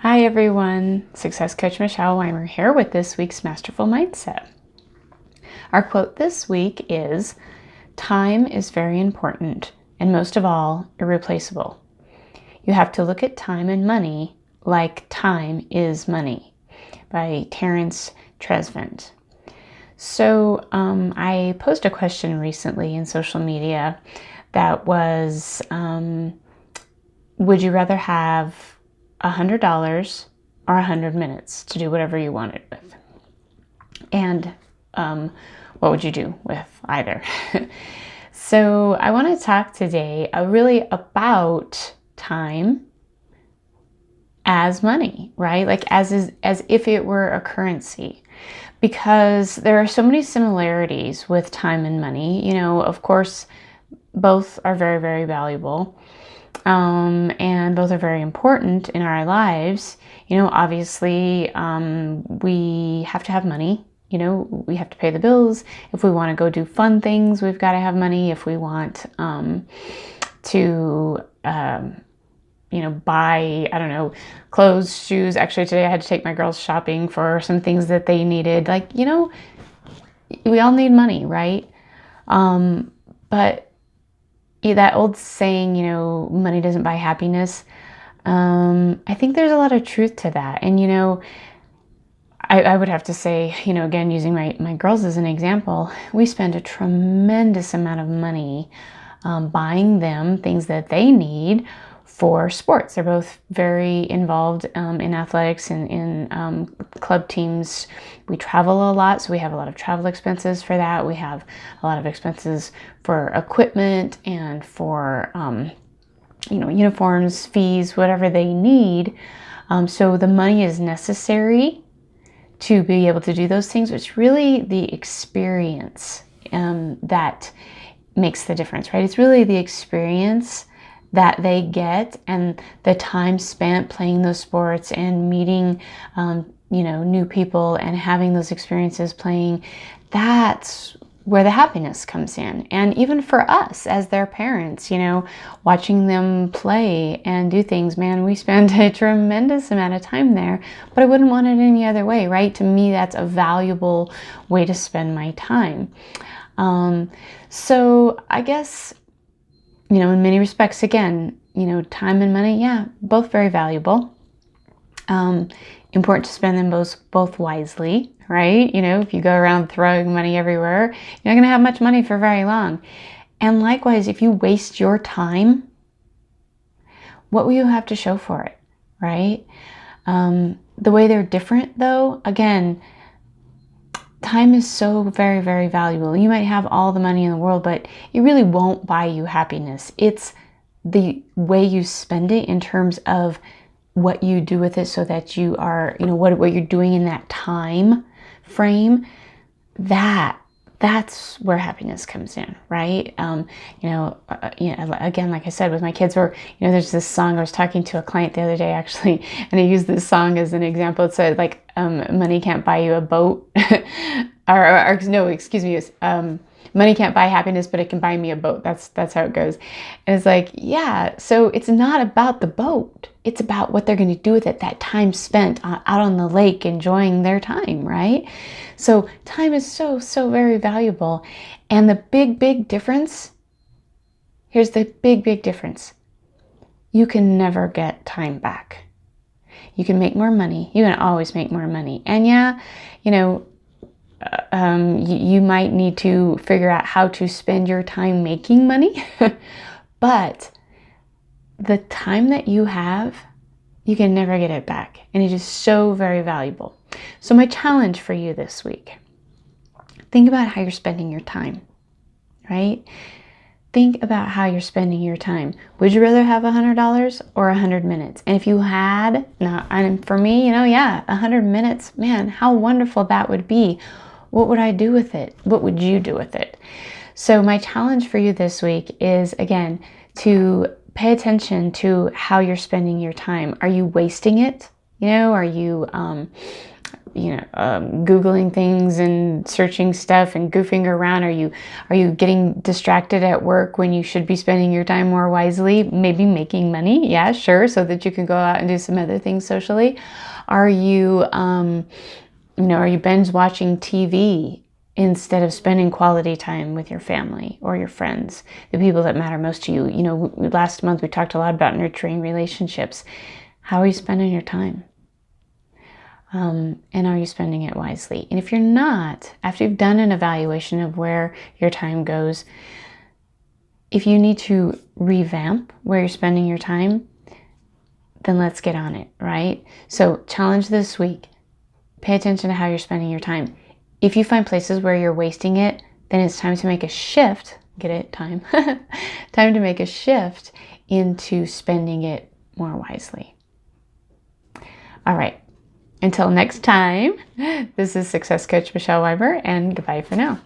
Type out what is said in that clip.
Hi everyone, Success Coach Michelle Weimer here with this week's Masterful Mindset. Our quote this week is, "Time is very important and most of all, irreplaceable. You have to look at time and money like time is money," by Terence Trezevant. So I posed a question recently in social media that was, would you rather have $100 or 100 minutes to do whatever you wanted with? And what would you do with either? So I want to talk today really about time as money, right? Like as if it were a currency, because there are so many similarities with time and money. Of course, both are very, very valuable. And both are very important in our lives. Obviously, we have to have money. We have to pay the bills. If we want to go do fun things, we've got to have money. If we want to, buy, I don't know, clothes, shoes. Actually, today I had to take my girls shopping for some things that they needed. We all need money, right? But that old saying, money doesn't buy happiness. I think there's a lot of truth to that. And, I would have to say, again, using my girls as an example, we spend a tremendous amount of money buying them things that they need for sports. They're both very involved in athletics and in club teams. We travel a lot, so we have a lot of travel expenses for that. We have a lot of expenses for equipment and for uniforms, fees, whatever they need. So the money is necessary to be able to do those things. It's really the experience that makes the difference, right? It's really the experience that they get and the time spent playing those sports and meeting, new people and having those experiences playing. That's where the happiness comes in. And even for us as their parents, watching them play and do things, man, we spend a tremendous amount of time there, but I wouldn't want it any other way, right? To me, that's a valuable way to spend my time. So I guess, in many respects, again, time and money, yeah, both very valuable. Important to spend them both wisely, right? If you go around throwing money everywhere, you're not going to have much money for very long. And likewise, if you waste your time, what will you have to show for it, right? The way they're different, though, again, time is so very, very valuable. You might have all the money in the world, but it really won't buy you happiness. It's the way you spend it in terms of what you do with it, so that you are, what you're doing in that time frame. That's where happiness comes in, right? Again, like I said, with my kids, there's this song. I was talking to a client the other day, actually, and I used this song as an example. It said, money can't buy you a boat, or no, excuse me, money can't buy happiness, but it can buy me a boat. That's how it goes. And it's like, yeah, so it's not about the boat. It's about what they're going to do with it, that time spent out on the lake enjoying their time, right? So time is so, so very valuable. And the big, big difference, here's the big, big difference. You can never get time back. You can make more money. You can always make more money. And yeah, you might need to figure out how to spend your time making money, but the time that you have, you can never get it back. And it is so very valuable. So my challenge for you this week, think about how you're spending your time, right? Think about how you're spending your time. Would you rather have $100 or 100 minutes? And if you had, and for me, 100 minutes, man, how wonderful that would be. What would I do with it? What would you do with it? So my challenge for you this week is, again, to pay attention to how you're spending your time. Are you wasting it? Are you Googling things and searching stuff and goofing around? Are you getting distracted at work when you should be spending your time more wisely? Maybe making money, yeah, sure, so that you can go out and do some other things socially. Are you, are you binge watching TV instead of spending quality time with your family or your friends, the people that matter most to you? Last month we talked a lot about nurturing relationships. How are you spending your time? And are you spending it wisely? And if you're not, after you've done an evaluation of where your time goes, if you need to revamp where you're spending your time, then let's get on it, right? So challenge this week. Pay attention to how you're spending your time. If you find places where you're wasting it, then it's time to make a shift. Get it? Time. Time to make a shift into spending it more wisely. All right. Until next time, this is Success Coach Michelle Weimer, and goodbye for now.